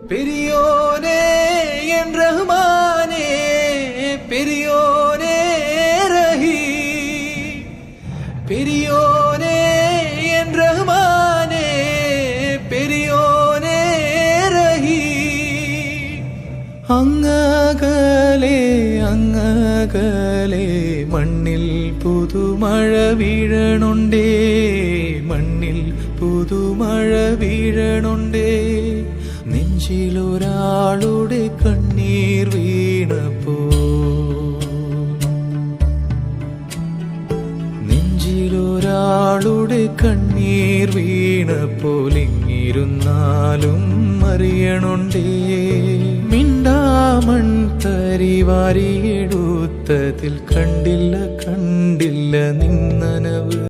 பெரியோனே என் ரஹ்மானே, பெரியோனே ரஹீம், பெரியோனே என் ரஹ்மானே, பெரியோனே ரஹீம். അങ്ങകലെ അങ്ങകലെ മണ്ണിൽ പുതുമഴ വീഴണുണ്ടേ, മണ്ണിൽ പുതുമഴ വീഴണുണ്ടേ. നെഞ്ചിലൊരാളുടെ കണ്ണീർ വീണപ്പോ, നെഞ്ചിലൊരാളുടെ കണ്ണീർ വീണപ്പോൾ ഇങ്ങിരുന്നാലും അറിയണുണ്ടേ. മിണ്ടാമൺ തരി വാരിയെടുത്തതിൽ കണ്ടില്ല കണ്ടില്ല നിന്നനവ്.